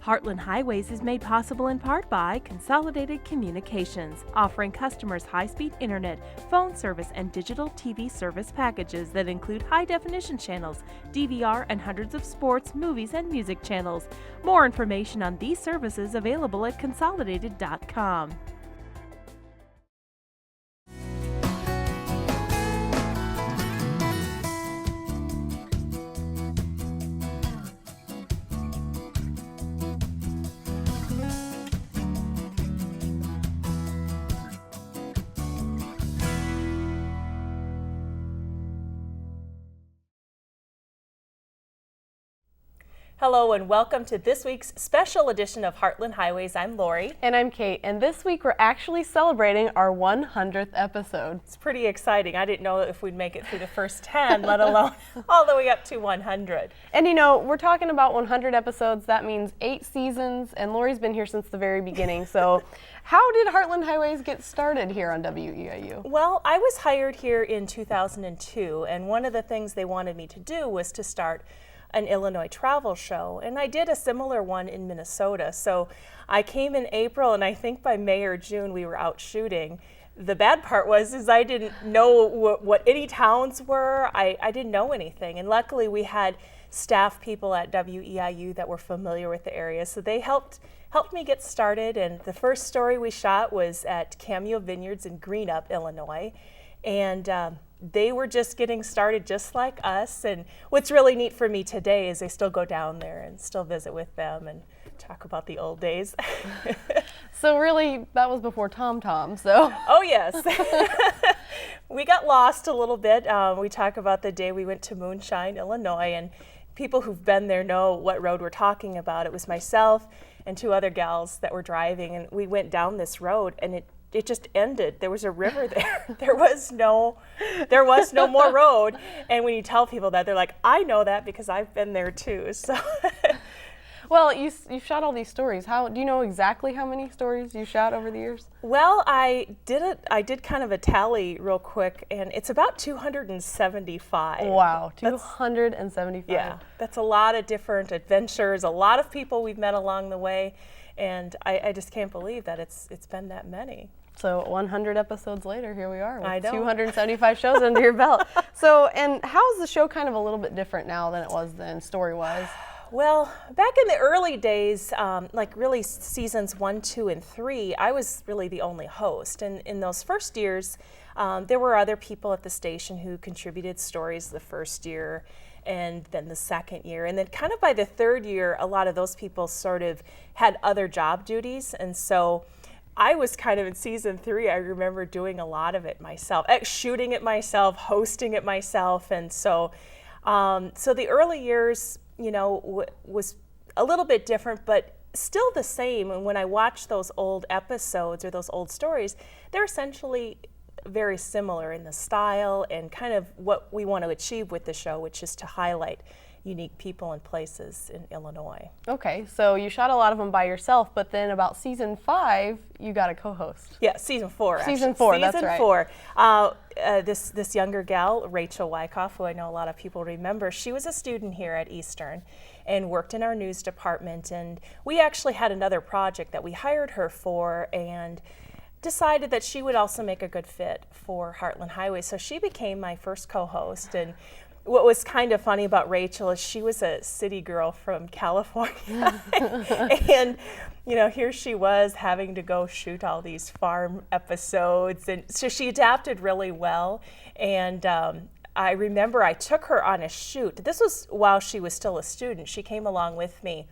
Heartland Highways is made possible in part by Consolidated Communications, offering customers high-speed internet, phone service, and digital TV service packages that include high-definition channels, DVR, and hundreds of sports, movies, and music channels. More information on these services available at consolidated.com. Hello and welcome to this week's special edition of Heartland Highways. I'm Lori. And I'm Kate, and this week we're actually celebrating our 100th episode. It's pretty exciting. I didn't know if we'd make it through the first 10, let alone all the way up to 100. And you know, we're talking about 100 episodes. That means 8 seasons, and Lori's been here since the very beginning. So how did Heartland Highways get started here on WEIU? Well, I was hired here in 2002, and one of the things they wanted me to do was to start an Illinois travel show, and I did a similar one in Minnesota. So I came in April, and I think by May or June we were out shooting. The bad part was I didn't know what any towns were. I didn't know anything, and luckily we had staff people at WEIU that were familiar with the area, so they helped me get started. And the first story we shot was at Cameo Vineyards in Greenup, Illinois, and they were just getting started just like us. And what's really neat for me today is I still go down there and still visit with them and talk about the old days. So really, that was before TomTom, so. Oh yes. We got lost a little bit. We talk about the day we went to Moonshine, Illinois, and people who've been there know what road we're talking about. It was myself and 2 other gals that were driving, and we went down this road, and it just ended. There was a river there. There was no more road. And when you tell people that, they're like, I know that because I've been there too. So, well, you've shot all these stories. Do you know exactly how many stories you shot over the years? Well, I did kind of a tally real quick, and it's about 275. Wow, 275. Yeah, that's a lot of different adventures, a lot of people we've met along the way. And I just can't believe that it's been that many. So 100 episodes later, here we are with 275 shows under your belt. So, and how's the show kind of a little bit different now than it was then, story-wise? Well, back in the early days, like really seasons 1, 2, and 3, I was really the only host. And in those first years, there were other people at the station who contributed stories the first year, and then the second year. And then kind of by the third year, a lot of those people sort of had other job duties. And so I was kind of in season 3, I remember doing a lot of it myself, shooting it myself, hosting it myself. And so, so the early years, you know, was a little bit different, but still the same. And when I watch those old episodes or those old stories, they're essentially very similar in the style and kind of what we want to achieve with the show, which is to highlight unique people and places in Illinois. Okay, so you shot a lot of them by yourself, but then about season 5, you got a co-host. Yeah, season 4. Season 4, that's right. Season 4. This younger gal, Rachel Wikoff, who I know a lot of people remember, she was a student here at Eastern and worked in our news department. And we actually had another project that we hired her for, and decided that she would also make a good fit for Heartland Highways. So she became my first co-host. And what was kind of funny about Rachel is she was a city girl from California. And, you know, here she was having to go shoot all these farm episodes. And so she adapted really well. And I remember I took her on a shoot. This was while she was still a student. She came along with me.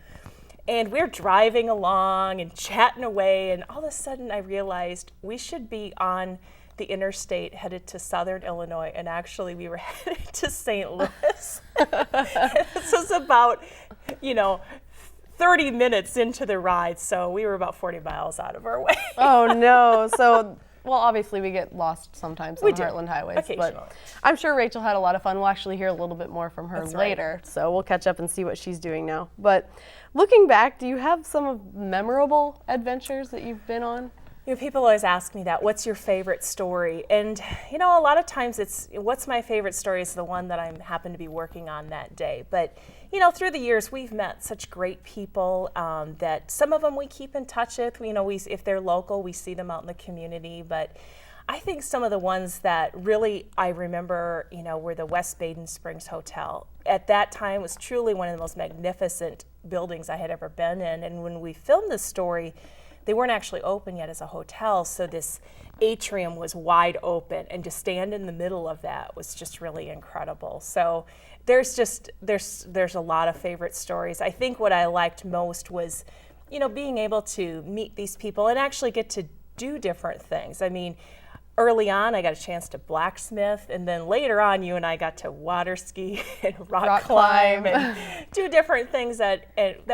And we're driving along and chatting away, and all of a sudden I realized we should be on the interstate headed to southern Illinois, and actually we were headed to St. Louis. This was about, 30 minutes into the ride, so we were about 40 miles out of our way. Oh no, so, well, obviously we get lost sometimes on Heartland Highways, but I'm sure Rachel had a lot of fun. We'll actually hear a little bit more from her later, so we'll catch up and see what she's doing now. But looking back, do you have some memorable adventures that you've been on? People always ask me that, what's your favorite story? And, a lot of times it's, what's my favorite story is the one that I happen to be working on that day. But, through the years, we've met such great people that some of them we keep in touch with. If they're local, we see them out in the community. But I think some of the ones that really I remember, were the West Baden Springs Hotel. At that time, it was truly one of the most magnificent buildings I had ever been in. And when we filmed this story, they weren't actually open yet as a hotel, so this atrium was wide open, and to stand in the middle of that was just really incredible. So there's a lot of favorite stories. I think what I liked most was, being able to meet these people and actually get to do different things. I mean, early on, I got a chance to blacksmith, and then later on, you and I got to water ski and rock climb and do different things that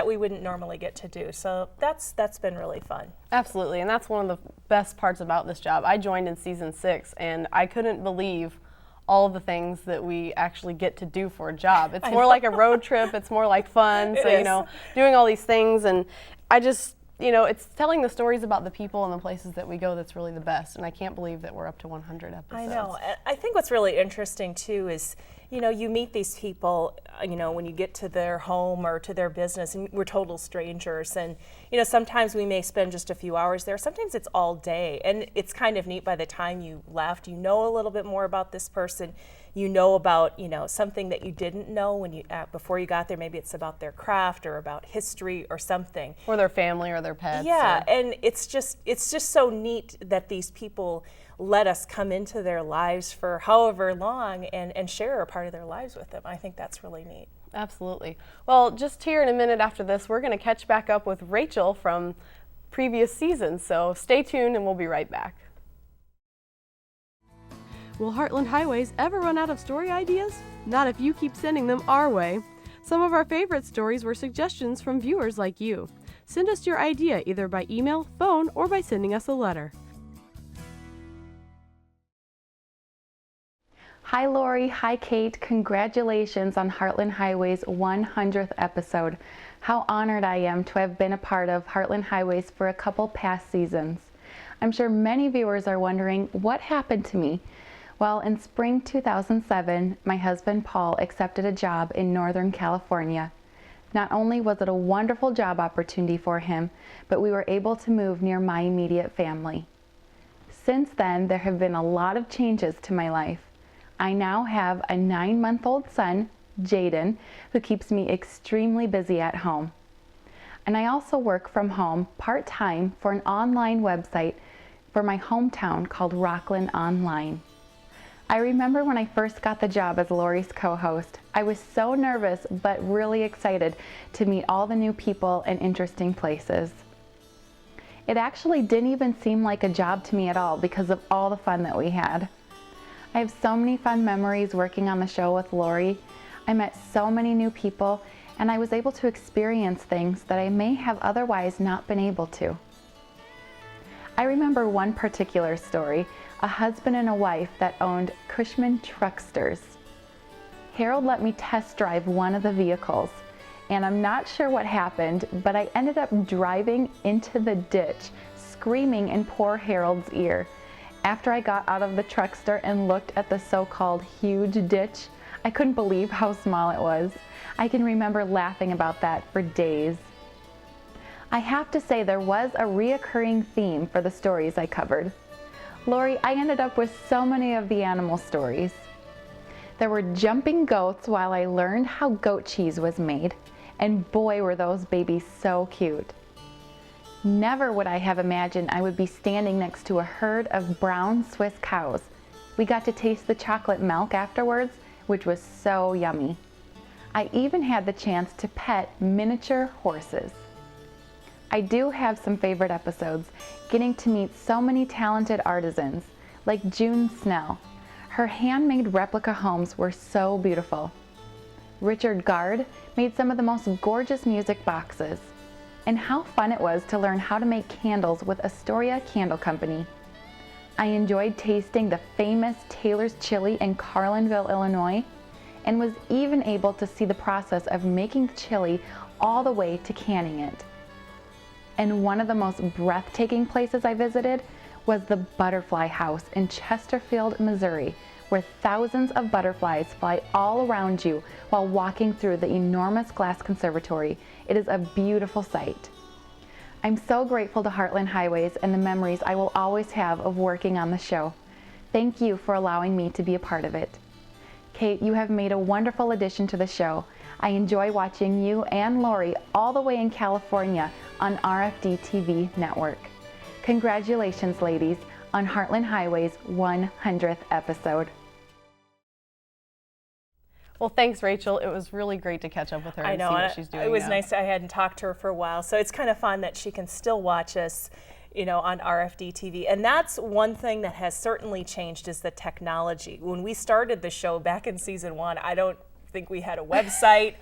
we wouldn't normally get to do. So that's been really fun. Absolutely, and that's one of the best parts about this job. I joined in season 6, and I couldn't believe all of the things that we actually get to do for a job. It's more like a road trip. It's more like fun. So, doing all these things, and I just, it's telling the stories about the people and the places that we go that's really the best, and I can't believe that we're up to 100 episodes. I know. I think what's really interesting, too, is, you meet these people, when you get to their home or to their business, and we're total strangers, and, sometimes we may spend just a few hours there. Sometimes it's all day, and it's kind of neat by the time you left. You know a little bit more about this person. You know about, something that you didn't know when you before you got there. Maybe it's about their craft or about history or something. Or their family or their pets. Yeah, and it's just so neat that these people let us come into their lives for however long and share a part of their lives with them. I think that's really neat. Absolutely. Well, just here in a minute after this, we're going to catch back up with Rachel from previous seasons. So stay tuned and we'll be right back. Will Heartland Highways ever run out of story ideas? Not if you keep sending them our way. Some of our favorite stories were suggestions from viewers like you. Send us your idea either by email, phone, or by sending us a letter. Hi Lori, hi Kate, congratulations on Heartland Highways' 100th episode. How honored I am to have been a part of Heartland Highways for a couple past seasons. I'm sure many viewers are wondering what happened to me. Well, in spring 2007, my husband Paul accepted a job in Northern California. Not only was it a wonderful job opportunity for him, but we were able to move near my immediate family. Since then, there have been a lot of changes to my life. I now have a 9-month-old son, Jaden, who keeps me extremely busy at home. And I also work from home part-time for an online website for my hometown called Rockland Online. I remember when I first got the job as Lori's co-host, I was so nervous but really excited to meet all the new people and interesting places. It actually didn't even seem like a job to me at all because of all the fun that we had. I have so many fun memories working on the show with Lori. I met so many new people, and I was able to experience things that I may have otherwise not been able to. I remember one particular story, a husband and a wife that owned Cushman Trucksters. Harold let me test drive one of the vehicles, and I'm not sure what happened, but I ended up driving into the ditch, screaming in poor Harold's ear. After I got out of the truckster and looked at the so-called huge ditch, I couldn't believe how small it was. I can remember laughing about that for days. I have to say there was a reoccurring theme for the stories I covered. Lori, I ended up with so many of the animal stories. There were jumping goats while I learned how goat cheese was made, and boy were those babies so cute. Never would I have imagined I would be standing next to a herd of brown Swiss cows. We got to taste the chocolate milk afterwards, which was so yummy. I even had the chance to pet miniature horses. I do have some favorite episodes, getting to meet so many talented artisans, like June Snell. Her handmade replica homes were so beautiful. Richard Gard made some of the most gorgeous music boxes. And how fun it was to learn how to make candles with Astoria Candle Company. I enjoyed tasting the famous Taylor's Chili in Carlinville, Illinois, and was even able to see the process of making the chili all the way to canning it. And one of the most breathtaking places I visited was the Butterfly House in Chesterfield, Missouri, where thousands of butterflies fly all around you while walking through the enormous glass conservatory. It is a beautiful sight. I'm so grateful to Heartland Highways and the memories I will always have of working on the show. Thank you for allowing me to be a part of it. Kate, you have made a wonderful addition to the show. I enjoy watching you and Lori all the way in California on RFD TV network. Congratulations, ladies, on Heartland Highways' 100th episode. Well, thanks, Rachel. It was really great to catch up with her and see what she's doing. It was now. nice. I hadn't talked to her for a while, so it's kind of fun that she can still watch us, on RFD TV. And that's one thing that has certainly changed is the technology. When we started the show back in season 1, I don't think we had a website.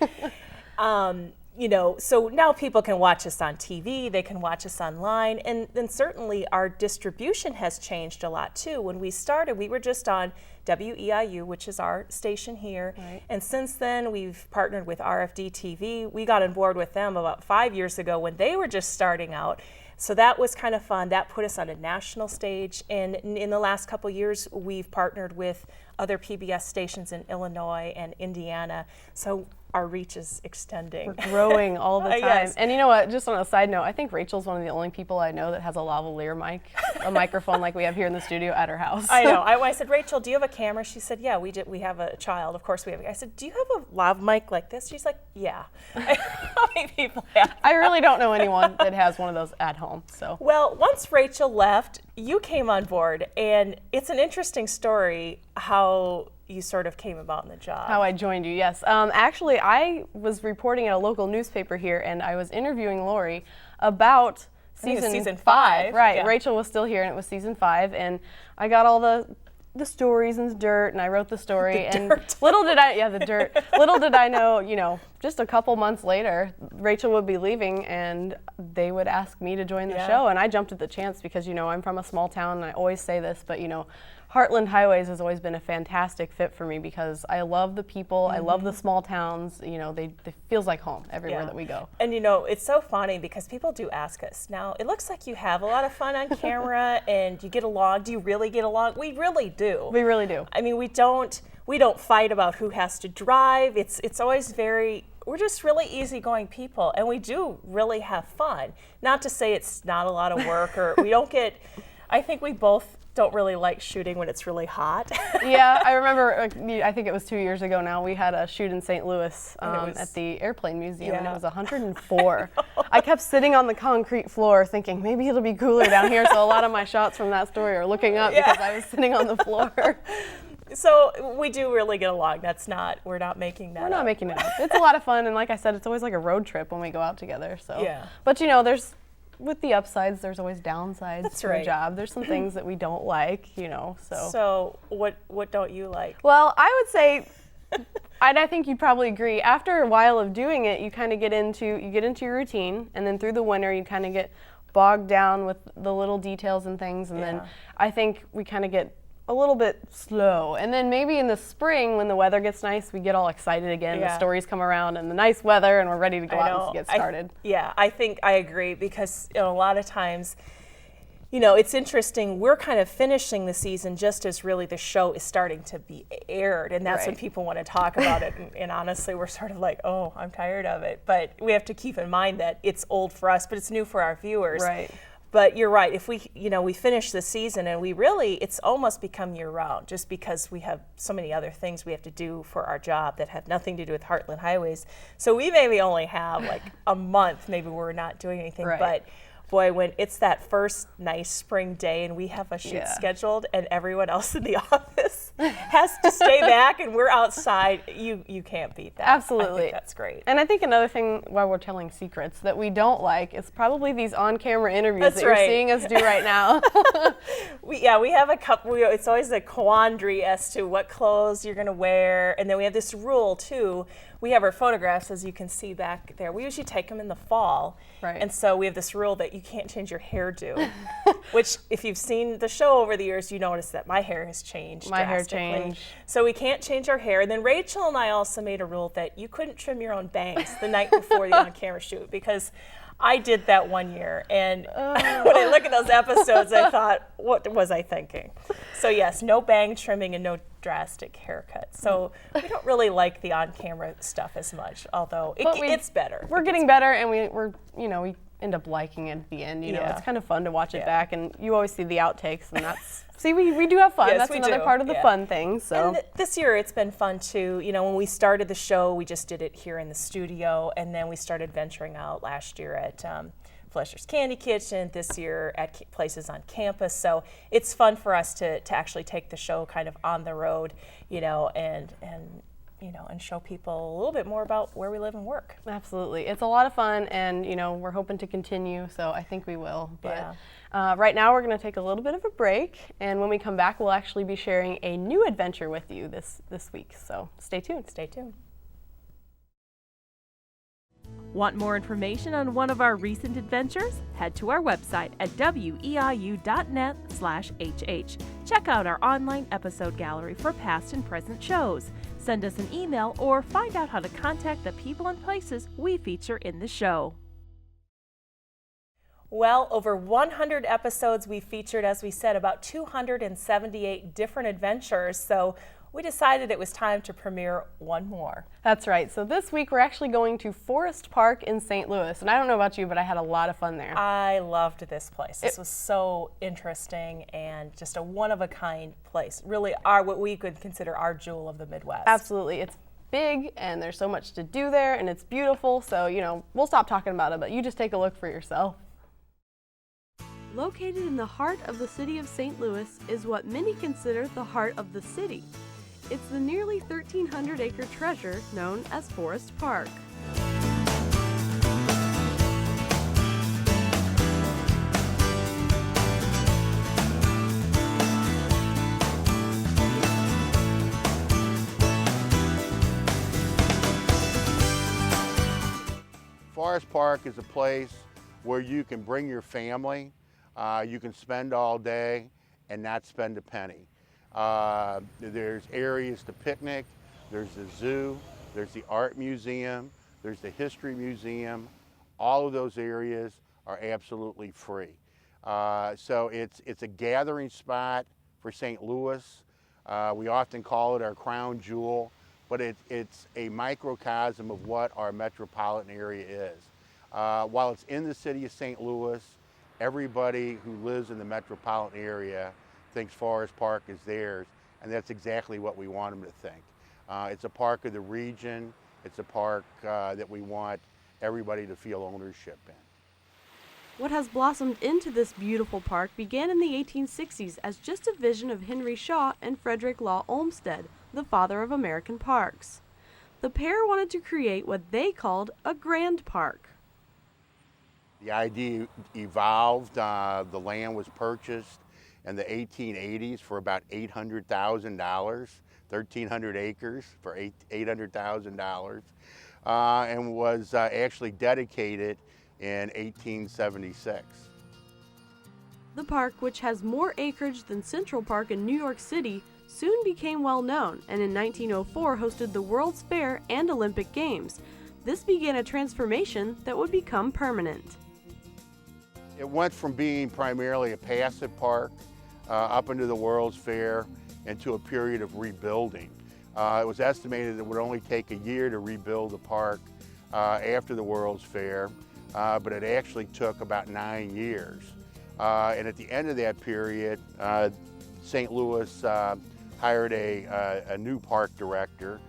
So now people can watch us on TV, they can watch us online, and then certainly our distribution has changed a lot too. When we started, we were just on WEIU, which is our station here, right. And since then we've partnered with RFD TV. We got on board with them about 5 years ago when they were just starting out. So that was kind of fun. That put us on a national stage, and in the last couple years we've partnered with other PBS stations in Illinois and Indiana. So our reach is extending. We're growing all the time. Yes. And you know what, just on a side note, I think Rachel's one of the only people I know that has a lavalier mic, a microphone like we have here in the studio at her house. I know. I said, Rachel, do you have a camera? She said, yeah, we have a child. Of course we have. I said, do you have a lav mic like this? She's like, yeah. How many people have? I really don't know anyone that has one of those at home. So. Well, once Rachel left, you came on board, and it's an interesting story how you sort of came about in the job. How I joined you, yes. Actually, I was reporting at a local newspaper here, and I was interviewing Lori about season 5. Right, yeah. Rachel was still here, and it was season 5, and I got all the stories and the dirt, and I wrote the story. Little did I know, just a couple months later, Rachel would be leaving, and they would ask me to join the show, and I jumped at the chance because, I'm from a small town, and I always say this, but, Heartland Highways has always been a fantastic fit for me because I love the people, I love the small towns, they feels like home everywhere that we go. And it's so funny because people do ask us, now it looks like you have a lot of fun on camera and you get along. Do you really get along? We really do. We really do. I mean, we don't fight about who has to drive. It's always we're just really easygoing people, and we do really have fun. Not to say it's not a lot of work or I think we both don't really like shooting when it's really hot. Yeah, I remember, I think it was 2 years ago now, we had a shoot in St. Louis at the Airplane Museum, and it was 104. I kept sitting on the concrete floor thinking, maybe it'll be cooler down here, so a lot of my shots from that story are looking up because I was sitting on the floor. So we do really get along. We're not making that up. We're not making it up. It's a lot of fun, and like I said, it's always like a road trip when we go out together. So. Yeah. But with the upsides, there's always downsides to a job. There's some things that we don't like, so. So what don't you like? Well, I would say, and I think you'd probably agree, after a while of doing it, you kind of get into your routine, and then through the winter, you kind of get bogged down with the little details and things, and then I think we kind of get a little bit slow. And then maybe in the spring when the weather gets nice, we get all excited again. The stories come around and the nice weather and we're ready to go out and get started. I think I agree because a lot of times, it's interesting. We're kind of finishing the season just as really the show is starting to be aired, and that's when people want to talk about it. And honestly, we're sort of like, oh, I'm tired of it. But we have to keep in mind that it's old for us, but it's new for our viewers. Right. But you're right. If we finish the season and it's almost become year-round just because we have so many other things we have to do for our job that have nothing to do with Heartland Highways. So we maybe only have like a month, maybe we're not doing anything. Right. But boy, when it's that first nice spring day and we have a shoot scheduled and everyone else in the office has to stay back and we're outside, you can't beat that. Absolutely. I think that's great. And I think another thing while we're telling secrets that we don't like is probably these on-camera interviews that you're seeing us do right now. We have a couple, it's always a quandary as to what clothes you're gonna wear, and then we have this rule too. We have our photographs, as you can see back there. We usually take them in the fall. Right. And so we have this rule that you can't change your hairdo, which if you've seen the show over the years, you notice that my hair has changed drastically. So we can't change our hair. And then Rachel and I also made a rule that you couldn't trim your own bangs the night before the on-camera shoot because I did that one year, and when I look at those episodes, I thought, what was I thinking? So yes, no bang trimming and no drastic haircuts. So we don't really like the on-camera stuff as much, although it's better. We're getting better, and we end up liking it at the end. You know, it's kind of fun to watch it back, and you always see the outtakes, and that's see, we do have fun. Yes, that's we another do. part of the fun thing. So and this year it's been fun too. You know, when we started the show, we just did it here in the studio, and then we started venturing out last year at Flesher's Candy Kitchen, this year at places on campus. So it's fun for us to actually take the show kind of on the road, you know, and show people a little bit more about where we live and work. Absolutely. It's a lot of fun, and, you know, we're hoping to continue, so I think we will. But right now we're going to take a little bit of a break, and when we come back, we'll actually be sharing a new adventure with you this week. So stay tuned. Stay tuned. Want more information on one of our recent adventures? Head to our website at weiu.net/hh. Check out our online episode gallery for past and present shows. Send us an email or find out how to contact the people and places we feature in the show. Well, over 100 episodes we featured, as we said, about 278 different adventures. So we decided it was time to premiere one more. That's right. So this week we're actually going to Forest Park in St. Louis. And I don't know about you, but I had a lot of fun there. I loved this place. This was so interesting and just a one-of-a-kind place. Really what we could consider our jewel of the Midwest. Absolutely. It's big and there's so much to do there and it's beautiful. So, you know, we'll stop talking about it, but you just take a look for yourself. Located in the heart of the city of St. Louis is what many consider the heart of the city. It's the nearly 1,300-acre treasure known as Forest Park. Forest Park is a place where you can bring your family, you can spend all day and not spend a penny. There's areas to picnic, there's the zoo, there's the art museum, there's the history museum. All of those areas are absolutely free. So it's a gathering spot for St. Louis. We often call it our crown jewel, but it's a microcosm of what our metropolitan area is. While it's in the city of St. Louis, everybody who lives in the metropolitan area thinks Forest Park is theirs, and that's exactly what we want them to think. It's a park of the region. It's a park that we want everybody to feel ownership in. What has blossomed into this beautiful park began in the 1860s as just a vision of Henry Shaw and Frederick Law Olmsted, the father of American parks. The pair wanted to create what they called a grand park. The idea evolved. The land was purchased in the 1880s for about $800,000, 1,300 acres for $800,000, and was actually dedicated in 1876. The park, which has more acreage than Central Park in New York City, soon became well known and in 1904 hosted the World's Fair and Olympic Games. This began a transformation that would become permanent. It went from being primarily a passive park up into the World's Fair into a period of rebuilding. It was estimated it would only take a year to rebuild the park after the World's Fair, but it actually took about 9 years. And at the end of that period, St. Louis hired a new park director,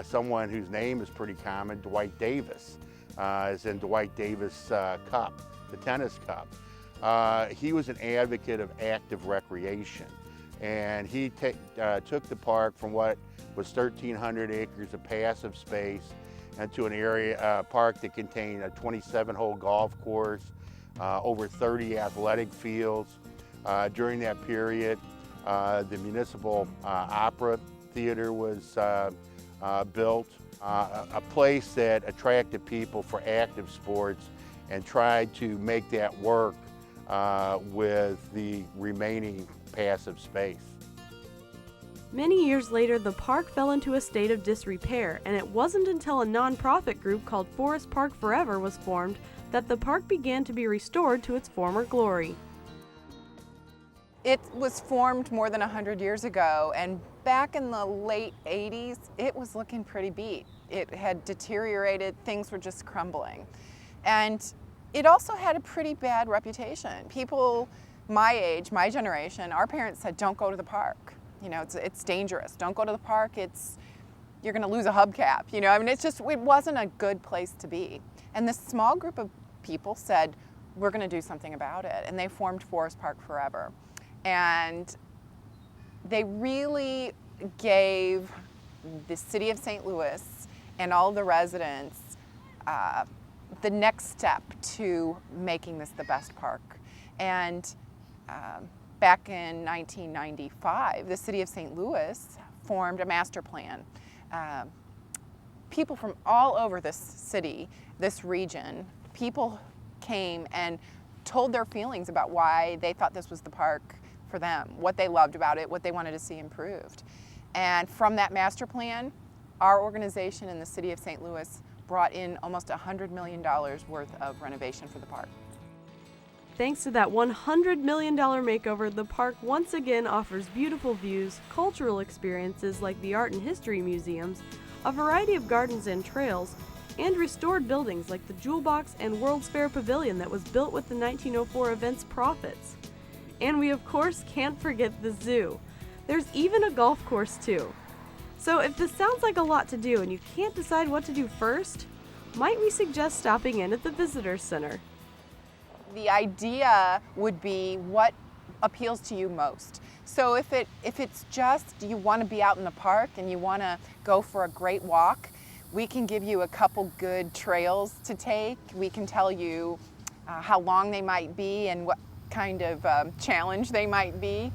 someone whose name is pretty common, Dwight Davis, as in Dwight Davis Cup, the tennis cup. He was an advocate of active recreation, and he took the park from what was 1,300 acres of passive space into an area park that contained a 27-hole golf course, over 30 athletic fields. During that period, the Municipal Opera Theater was built, a place that attracted people for active sports and tried to make that work with the remaining passive space. Many years later, the park fell into a state of disrepair, and it wasn't until a non-profit group called Forest Park Forever was formed that the park began to be restored to its former glory. It was formed more than 100 years ago, and back in the late 80s, it was looking pretty beat. It had deteriorated, things were just crumbling. And it also had a pretty bad reputation. People my age, my generation, our parents said, don't go to the park. You know, it's dangerous. Don't go to the park. You're going to lose a hubcap. You know, I mean, it wasn't a good place to be. And this small group of people said, we're going to do something about it. And they formed Forest Park Forever. And they really gave the city of St. Louis and all the residents the next step to making this the best park. And back in 1995, the city of St. Louis formed a master plan. People from all over this city, this region, people came and told their feelings about why they thought this was the park for them, what they loved about it, what they wanted to see improved. And from that master plan, our organization in the city of St. Louis brought in almost $100 million worth of renovation for the park. Thanks to that $100 million makeover, the park once again offers beautiful views, cultural experiences like the art and history museums, a variety of gardens and trails, and restored buildings like the Jewel Box and World's Fair Pavilion that was built with the 1904 event's profits. And we of course can't forget the zoo. There's even a golf course too. So if this sounds like a lot to do and you can't decide what to do first, might we suggest stopping in at the Visitor Center? The idea would be what appeals to you most. So if it's just you want to be out in the park and you want to go for a great walk, we can give you a couple good trails to take. We can tell you how long they might be and what kind of challenge they might be.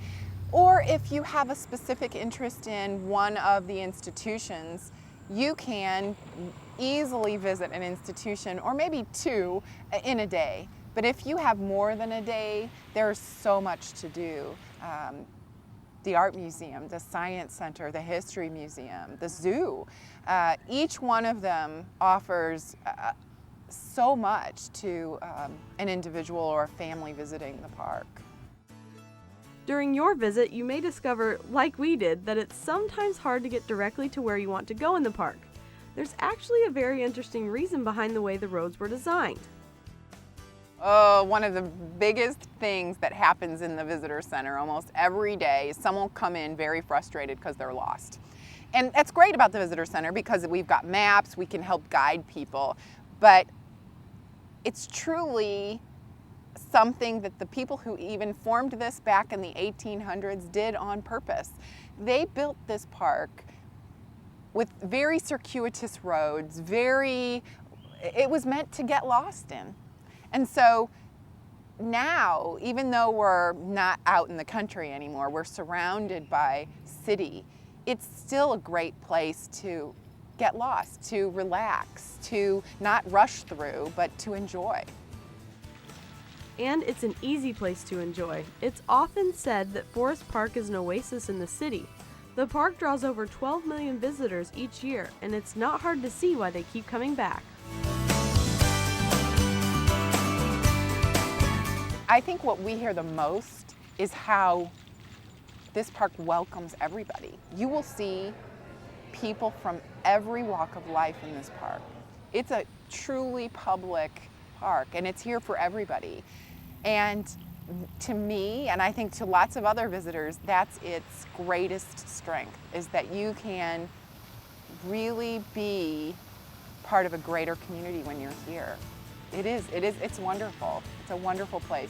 Or if you have a specific interest in one of the institutions, you can easily visit an institution, or maybe two, in a day. But if you have more than a day, there's so much to do. The art museum, the science center, the history museum, the zoo. Each one of them offers so much to an individual or a family visiting the park. During your visit, you may discover, like we did, that it's sometimes hard to get directly to where you want to go in the park. There's actually a very interesting reason behind the way the roads were designed. Oh, one of the biggest things that happens in the visitor center almost every day is someone will come in very frustrated because they're lost. And that's great about the visitor center because we've got maps, we can help guide people, but it's truly something that the people who even formed this back in the 1800s did on purpose. They built this park with very circuitous roads, it was meant to get lost in. And so now, even though we're not out in the country anymore, we're surrounded by city, it's still a great place to get lost, to relax, to not rush through, but to enjoy. And it's an easy place to enjoy. It's often said that Forest Park is an oasis in the city. The park draws over 12 million visitors each year, and it's not hard to see why they keep coming back. I think what we hear the most is how this park welcomes everybody. You will see people from every walk of life in this park. It's a truly public park, and it's here for everybody. And to me, and I think to lots of other visitors, that's its greatest strength, is that you can really be part of a greater community when you're here. It's wonderful. It's a wonderful place.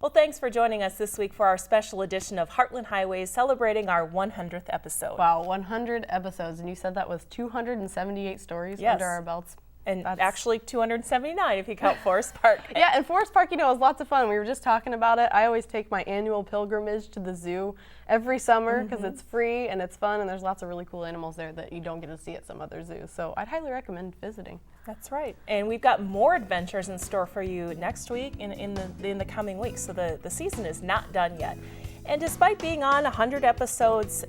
Well, thanks for joining us this week for our special edition of Heartland Highways, celebrating our 100th episode. Wow, 100 episodes, and you said that was 278 stories Yes. under our belts. And actually 279 if you count Forest Park. Yeah, and Forest Park, is lots of fun. We were just talking about it. I always take my annual pilgrimage to the zoo every summer because it's free and it's fun, and there's lots of really cool animals there that you don't get to see at some other zoos. So I'd highly recommend visiting. That's right. And we've got more adventures in store for you next week in the coming weeks. So the season is not done yet. And despite being on 100 episodes,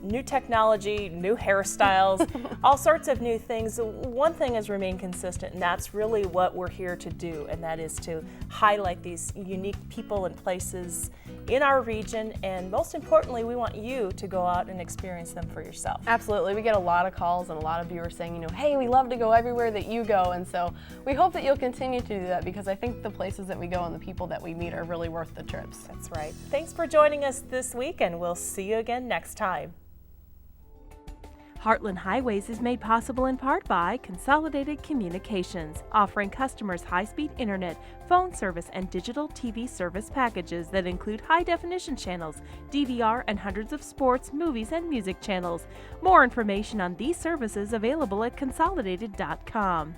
new technology, new hairstyles, all sorts of new things, one thing has remained consistent, and that's really what we're here to do, and that is to highlight these unique people and places in our region, and most importantly, we want you to go out and experience them for yourself. Absolutely. We get a lot of calls and a lot of viewers saying, hey, we love to go everywhere that you go, and so we hope that you'll continue to do that, because I think the places that we go and the people that we meet are really worth the trips. That's right. Thanks for joining us this week, and we'll see you again next time. Heartland Highways is made possible in part by Consolidated Communications, offering customers high-speed internet, phone service, and digital TV service packages that include high-definition channels, DVR, and hundreds of sports, movies, and music channels. More information on these services available at consolidated.com.